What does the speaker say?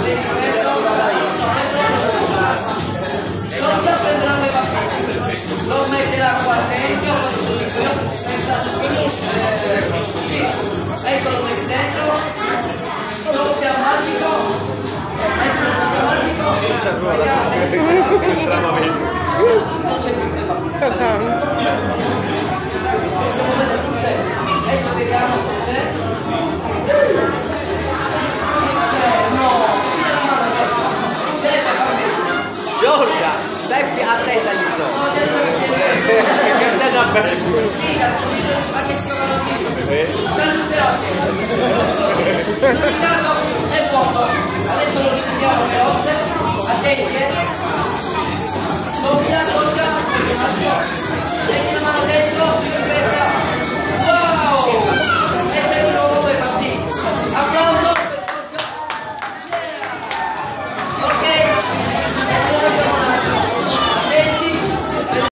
vedi questo? Non si apprenderanno le vacanze, lo metterà qua dentro, sì, adesso lo metti dentro, soffia magico, adesso lo soffia magico, vediamo se non c'è più le vacanze. Adesso vediamo se c'è. Giorgia, stai attenta di sopra. No, c'è detto che si è Cartello aperto. sì, ma che si trovano qui? C'è il caso è buono.